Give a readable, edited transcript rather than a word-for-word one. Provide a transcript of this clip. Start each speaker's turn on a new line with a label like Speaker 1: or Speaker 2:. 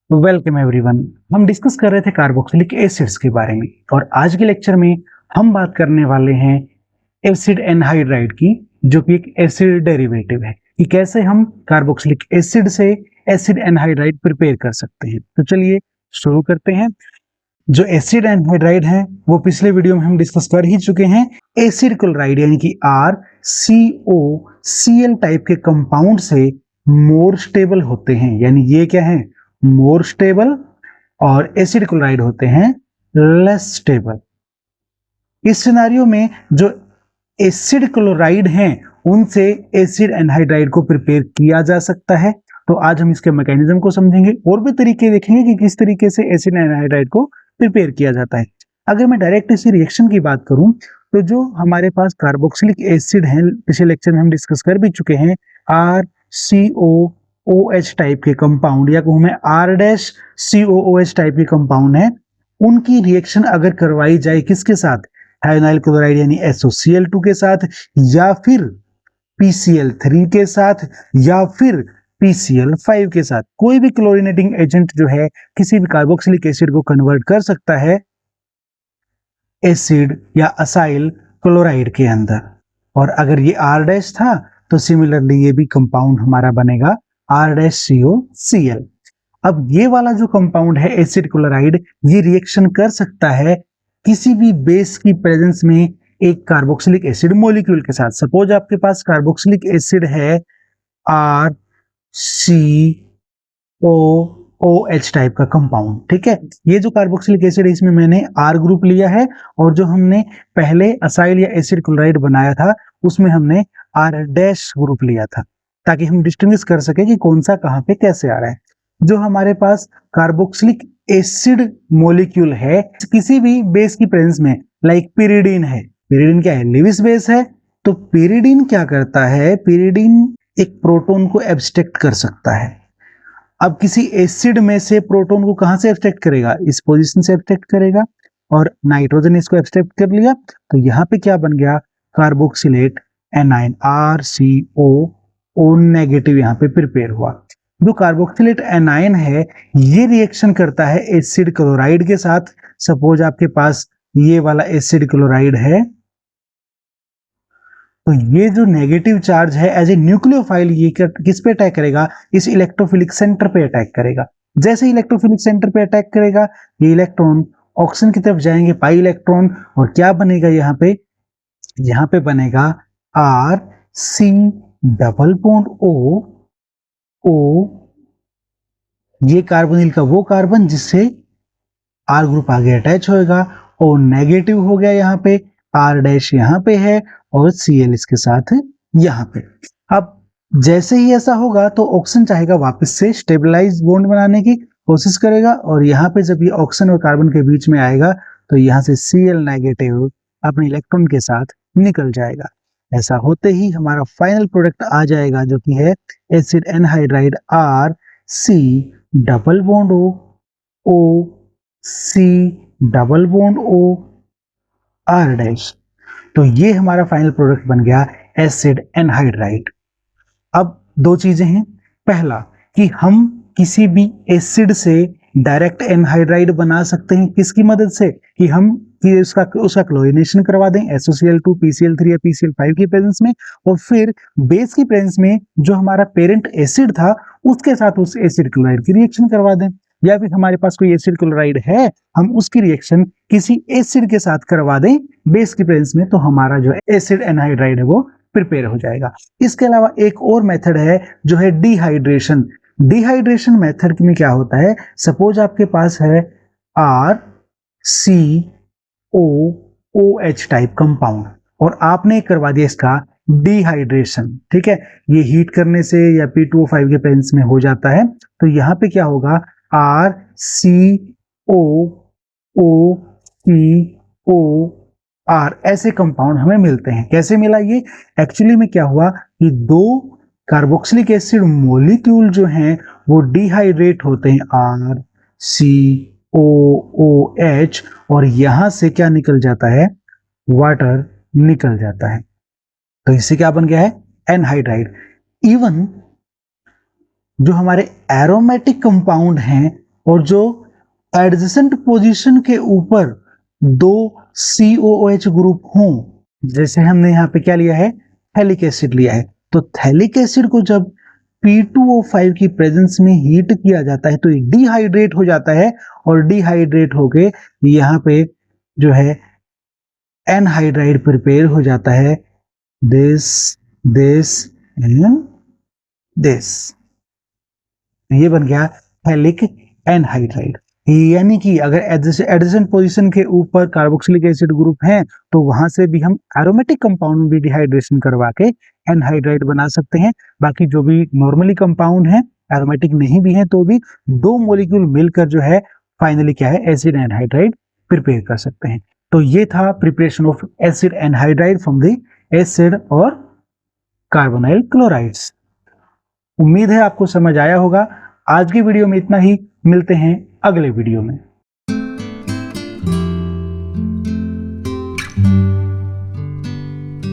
Speaker 1: Welcome everyone. हम discuss कर रहे थे कार्बोक्सिलिक एसिड्स के बारे में और आज के लेक्चर में हम बात करने वाले हैं एसिड एनहाइड्राइड की, जो कि एक एसिड डेरिवेटिव है कि कैसे हम कार्बोक्सिलिक एसिड से एसिड एनहाइड्राइड प्रिपेयर कर सकते हैं। तो चलिए शुरू करते हैं। जो एसिड एनहाइड्राइड है वो पिछले वीडियो में हम डिस्कस कर ही चुके हैं। एसिड क्लोराइड यानी कि RCOCl टाइप के कंपाउंड से मोर स्टेबल होते हैं, यानी ये क्या है, मोर स्टेबल, और एसिड क्लोराइड होते हैं लेस स्टेबल। इस सिनारियो में जो एसिड क्लोराइड हैं उनसे एसिड एनहाइड्राइड को प्रिपेयर किया जा सकता है। तो आज हम इसके मैकेनिज्म को समझेंगे और भी तरीके देखेंगे कि किस तरीके से एसिड एनहाइड्राइड को प्रिपेयर किया जाता है। अगर मैं डायरेक्ट इसी रिएक्शन की बात करूं तो जो हमारे पास कार्बोक्सिलिक एसिड है, पिछले लेक्चर में हम डिस्कस कर भी चुके हैं, RCOOH टाइप के कंपाउंड या कहूं मैं R-COOH टाइप के कंपाउंड है, उनकी रिएक्शन अगर करवाई जाए किसके साथ, थायोनाइल क्लोराइड यानी SOCl2 के साथ, या फिर PCl3 के साथ, या फिर PCl5 के साथ, कोई भी क्लोरीनेटिंग एजेंट जो है किसी भी कार्बोक्सिलिक एसिड को कन्वर्ट कर सकता है एसिड या असाइल क्लोराइड के अंदर। और अगर ये R- था तो सिमिलरली ये भी कंपाउंड हमारा बनेगा R-COCl। अब ये वाला जो कंपाउंड है एसिड क्लोराइड, ये रिएक्शन कर सकता है किसी भी बेस की प्रेजेंस में एक कार्बोक्सिलिक एसिड मॉलिक्यूल के साथ। सपोज आपके पास कार्बोक्सिलिक एसिड है RCOOH टाइप का कंपाउंड, ठीक है। ये जो कार्बोक्सिलिक एसिड है इसमें मैंने R ग्रुप लिया है, और जो हमने पहले असाइल या एसिड क्लोराइड बनाया था उसमें हमने R- ग्रुप लिया था, ताकि हम डिस्टिंग्विश कर सके कि कौन सा कहां पे कैसे आ रहा है। जो हमारे पास कार्बोक्सिलिक एसिड मॉलिक्यूल है किसी भी बेस की प्रेजेंस में, लाइक पिरिडीन है, पिरिडीन क्या है, लेविस बेस है, तो पिरिडीन क्या करता है, पिरिडीन एक प्रोटॉन को एब्स्ट्रैक्ट कर सकता है। अब किसी एसिड में से प्रोटॉन को कहां से एब्स्ट्रैक्ट करेगा, इस पोजीशन से एब्स्ट्रैक्ट करेगा, और नाइट्रोजन इसको एब्स्ट्रैक्ट कर लिया, तो यहां पे क्या बन गया, कार्बोक्सिलेट एनाइन, RCOO नेगेटिव यहां पे प्रिपेयर हुआ। जो कार्बोक्सिलेट एनाइन है ये रिएक्शन करता है एसिड क्लोराइड के साथ। सपोज आपके पास ये वाला एसिड क्लोराइड है, तो ये जो नेगेटिव चार्ज है एज ए न्यूक्लियोफाइल ये किस पे अटैक करेगा, इस इलेक्ट्रोफिलिक सेंटर पे अटैक करेगा। जैसे इलेक्ट्रोफिलिक सेंटर पे अटैक करेगा ये इलेक्ट्रॉन ऑक्सीजन की तरफ जाएंगे, पाई इलेक्ट्रॉन, और क्या बनेगा यहाँ पे बनेगा RC डबल बॉन्ड O, ये कार्बोनिल का वो कार्बन जिससे R ग्रुप आगे अटैच होएगा, O नेगेटिव हो गया यहाँ पे, R- यहाँ पे है, और Cl इसके साथ यहाँ पे। अब जैसे ही ऐसा होगा तो ऑक्सीजन चाहेगा वापस से स्टेबलाइज बॉन्ड बनाने की कोशिश करेगा, और यहाँ पे जब ये ऑक्सीजन और कार्बन के बीच में आएगा तो यहाँ से Cl नेगेटिव अपने इलेक्ट्रॉन के साथ निकल जाएगा। ऐसा होते ही हमारा फाइनल प्रोडक्ट आ जाएगा जो कि है acid anhydride RC double bond O C double bond O R-। तो ये हमारा फाइनल प्रोडक्ट बन गया एसिड एनहाइड्राइड। अब दो चीजें हैं, पहला कि हम किसी भी एसिड से डायरेक्ट एनहाइड्राइड बना सकते हैं, किसकी मदद से, कि हम कि उसका क्लोरीनेशन करवा दें SOCl2 PCl3 या PCl5 की प्रेजेंस में, और फिर बेस की प्रेजेंस में जो हमारा पेरेंट एसिड था उसके साथ उस एसिड क्लोराइड की रिएक्शन करवा दें। या फिर हमारे पास कोई एसिड क्लोराइड है, हम उसकी रिएक्शन किसी एसिड के साथ करवा दें बेस की प्रेजेंस में, तो हमारा जो एसिड एनहाइड्राइड है वो प्रिपेयर हो जाएगा। इसके अलावा एक और मेथड है जो है डिहाइड्रेशन। डिहाइड्रेशन मेथड में क्या होता है, सपोज आपके पास है RCOOH टाइप कंपाउंड और आपने करवा दिया इसका डिहाइड्रेशन, ठीक है, ये हीट करने से या P2O5 के प्रेजेंस में हो जाता है। तो यहाँ पे क्या होगा, RCOOCOR ऐसे कंपाउंड हमें मिलते हैं। कैसे मिला ये, एक्चुअली में क्या हुआ कि दो कार्बोक्सिलिक एसिड मॉलिक्यूल जो हैं वो डिहाइड्रेट होते हैं RCOOH, और यहां से क्या निकल जाता है, वाटर निकल जाता है। तो इससे क्या बन गया है, एनहाइड्राइड। इवन जो हमारे एरोमेटिक कंपाउंड हैं और जो एडजेसेंट पोजीशन के ऊपर दो COOH ग्रुप हों, जैसे हमने यहाँ पे क्या लिया है, थैलिक एसिड लिया है, तो थैलिक एसिड को जब P2O5 की प्रेजेंस में हीट किया जाता है तो ये डिहाइड्रेट हो जाता है, और डिहाइड्रेट होके यहाँ पे जो है एनहाइड्राइड प्रिपेयर हो जाता है, दिस एंड दिस, ये बन गया थैलिक एनहाइड्राइड। यानी कि अगर एडजेसेंट पोजीशन के ऊपर कार्बोक्सिलिक एसिड ग्रुप हैं तो वहां से भी हम एरोमेटिक कंपाउंड में भी डिहाइड्रेशन करवा के एनहाइड्राइड बना सकते हैं। बाकी जो भी नॉर्मली कंपाउंड है, एरोमेटिक नहीं भी है, तो भी दो मॉलिक्यूल मिलकर जो है फाइनली क्या है, एसिड एनहाइड्राइड प्रिपेयर कर सकते हैं। तो ये था preparation of acid anhydride from the acid और कार्बोनाइल क्लोराइड्स। उम्मीद है आपको समझ आया होगा। आज की वीडियो में इतना ही, मिलते हैं अगले वीडियो में।